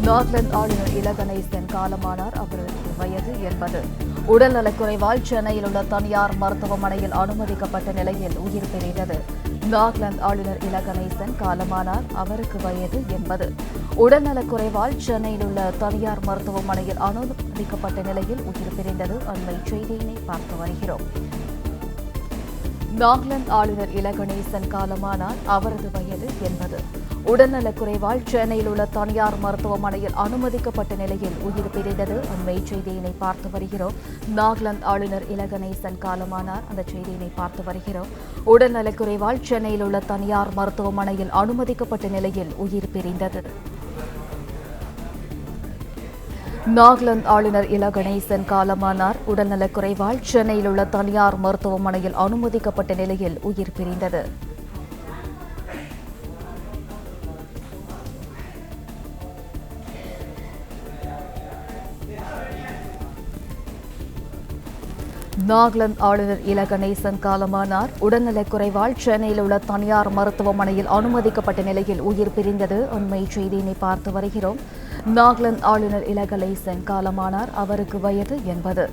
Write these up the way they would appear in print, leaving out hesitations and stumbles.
நாகாலாந்து ஆளுநர் இல கணேசன் காலமானார். அவருக்கு வயது 80. உடல்நலக்குறைவால் சென்னையில் உள்ள தனியார் மருத்துவமனையில் அனுமதிக்கப்பட்ட நிலையில் உயிர் பிரிந்தது. நாகாலாந்து ஆளுநர் இல கணேசன் காலமானார். அவருக்கு வயது 80. உடல்நலக்குறைவால் சென்னையில் உள்ள தனியார் மருத்துவமனையில் அனுமதிக்கப்பட்ட நிலையில் உயிர் பிரிந்தது. அண்மை செய்தியினை பார்த்து வருகிறோம். நாகாலாந்து ஆளுநர் இல கணேசன் காலமானார். அவரது வயது 80. உடல்நலக்குறைவால் சென்னையில் உள்ள தனியார் மருத்துவமனையில் அனுமதிக்கப்பட்ட நிலையில் உயிர் பிரிந்தது. அண்மை செய்தியினை பார்த்து வருகிறோம். நாகாலாந்து ஆளுநர் இல கணேசன் காலமானார். அந்த செய்தியினை பார்த்து வருகிறோம். உடல்நலக்குறைவால் சென்னையில் உள்ள தனியார் மருத்துவமனையில் அனுமதிக்கப்பட்ட நிலையில் உயிர் பிரிந்தது. நாகாலாந்து ஆளுநர் இல கணேசன் காலமானார். உடல்நலக்குறைவால் சென்னையில் உள்ள தனியார் மருத்துவமனையில் அனுமதிக்கப்பட்ட நிலையில் உயிர் பிரிந்தது. நாகாலாந்து ஆளுநர் இல கணேசன் காலமானார். உடல்நலக்குறைவால் சென்னையில் உள்ள தனியார் மருத்துவமனையில் அனுமதிக்கப்பட்ட நிலையில் உயிர் பிரிந்தது. அண்மை செய்தியினை பார்த்து வருகிறோம். நாகாலாந்து ஆளுநர் இல கணேசன் காலமானார். அவருக்கு வயது 80.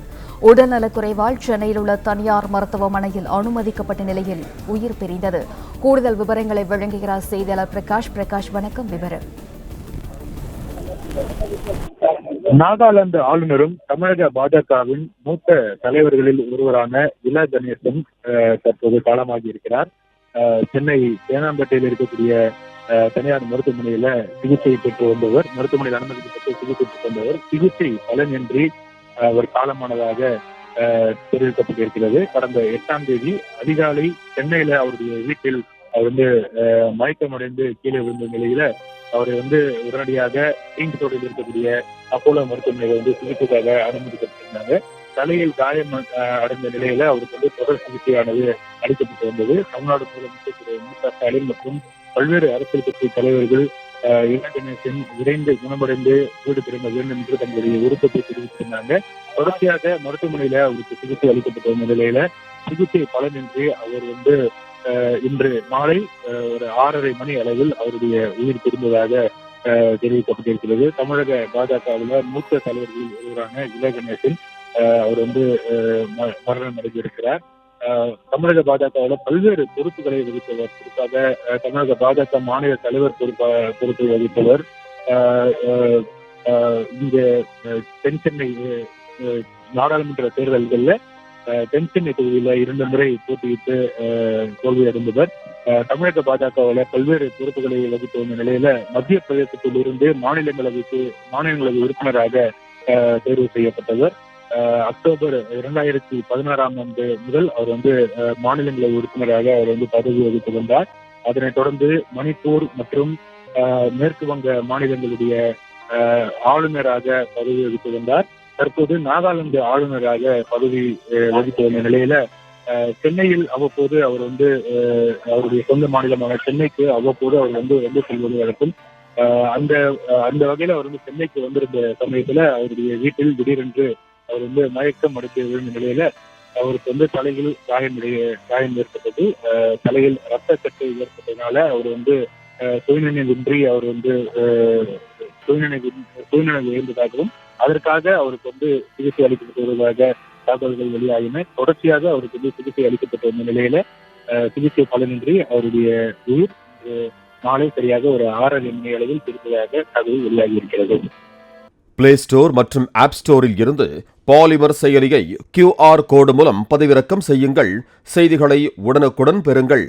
உடல்நலக்குறைவால் சென்னையில் உள்ள தனியார் மருத்துவமனையில் அனுமதிக்கப்பட்ட நிலையில் உயிர் பிரிந்தது. கூடுதல் விவரங்களை வழங்குகிறார் செய்தியாளர் பிரகாஷ். பிரகாஷ், வணக்கம். விவரம். நாகாலாந்து ஆளுநரும் தமிழக பாஜகவின் மூத்த தலைவர்களில் ஒருவரான இல கணேசன் தற்போது காலமாகி இருக்கிறார். சென்னை தேனாம்பேட்டையில் இருக்கக்கூடிய தனியார் மருத்துவமனையில சிகிச்சை பெற்று வந்தவர், மருத்துவமனையில் அனுமதிக்கப்பட்டு சிகிச்சை பெற்று வந்தவர். சிகிச்சை பலனின்றி அவர் காலமானதாக தெரிவிக்கப்பட்டிருக்கிறது. கடந்த 8ஆம் தேதி அதிகாலை சென்னையில அவருடைய வீட்டில் அவர் மயக்கமடைந்து கீழே விழுந்த நிலையில அவரை உடனடியாக கிங்ஸ் ரோடில் இருக்கக்கூடிய அப்போலோ மருத்துவமனையில சிகிச்சைக்காக அனுமதிக்கப்பட்டிருந்தாங்க. தலையில் காயம் அடைந்த நிலையில அவருக்கு தொடர் சிகிச்சையானது அளிக்கப்பட்டு வந்தது. தமிழ்நாடு முதலமைச்சர் திரு மு.க. ஸ்டாலின் மற்றும் பல்வேறு அரசியல் கட்சி தலைவர்கள் இல கணேசன் விரைந்து குணமடைந்து வீடு திரும்ப வேண்டும் என்று தங்களுடைய விருப்பத்தை தெரிவித்திருந்தாங்க. தொடர்ச்சியாக மருத்துவமனையில அவருக்கு சிகிச்சை அளிக்கப்பட்டு வந்த நிலையில சிகிச்சை பலனின்றி அவர் இன்று மாலை ஒரு 6:30 மணி அளவில் அவருடைய உயிர் பிரிந்ததாக தெரிவிக்கப்பட்டிருக்கிறது. தமிழக பாஜகவில் மூத்த தலைவர்களில் ஒருவரான இல கணேசன் அவர் மரணம் அடைந்திருக்கிறார். தமிழக பாஜகவில் பல்வேறு பொறுப்புகளை வகித்தவர். குறிப்பாக தமிழக பாஜக மாநில தலைவர் பொறுப்பை வகித்தவர். இங்க தென் சென்னை நாடாளுமன்ற தேர்தல்களில் தென் சென்னை தொகுதியில 2 முறை போட்டியிட்டு தோல்வி அடைந்தவர். தமிழக பாஜகவில் பல்வேறு பொறுப்புகளை வகித்து வந்த நிலையில மத்திய பிரதேசத்தில் இருந்து மாநிலங்களவை உறுப்பினராக தேர்வு செய்யப்பட்டவர். அக்டோபர் 2016ஆம் ஆண்டு முதல் அவர் மாநிலங்களவை உறுப்பினராக அவர் பதவி வகித்து வந்தார். அதனைத் தொடர்ந்து மணிப்பூர் மற்றும் மேற்கு வங்க மாநிலங்களுடைய ஆளுநராக பதவி வகித்து வந்தார். தற்போது நாகாலாந்து ஆளுநராக பதவி வகித்து வந்த நிலையில சென்னையில் அவ்வப்போது அவர் அவருடைய சொந்த மாநிலமான சென்னைக்கு அவ்வப்போது அவர் செல்வது வழக்கம். அந்த வகையில அவர் சென்னைக்கு வந்திருந்த சமயத்துல அவருடைய வீட்டில் திடீரென்று அவர் மயக்கம் அடைந்து விழுந்த நிலையில அவருக்கு தலையில் காயம் ஏற்பட்டது. தலையில் ரத்த கட்டு ஏற்பட்டதுனால அவர் சுயநினைவின்றி அவர் சுயநினைவு இருந்ததாகவும் அதற்காக அவருக்கு சிகிச்சை அளிக்கப்பட்டு வருவதாக தகவல்கள் வெளியாகின. தொடர்ச்சியாக அவருக்கு சிகிச்சை அளிக்கப்பட்டு வந்த நிலையில சிகிச்சை பலனின்றி அவருடைய உயிர் நாளை சரியாக ஒரு 6:30 மணி அளவில் பிரிந்ததாக தகவல் வெளியாகி இருக்கிறது. பிளே ஸ்டோர் மற்றும் ஆப் ஸ்டோரில் இருந்து பாலிமர் செயலியை QR கோடு மூலம் பதிவிறக்கம் செய்யுங்கள். செய்திகளை உடனுக்குடன் பெறுங்கள்.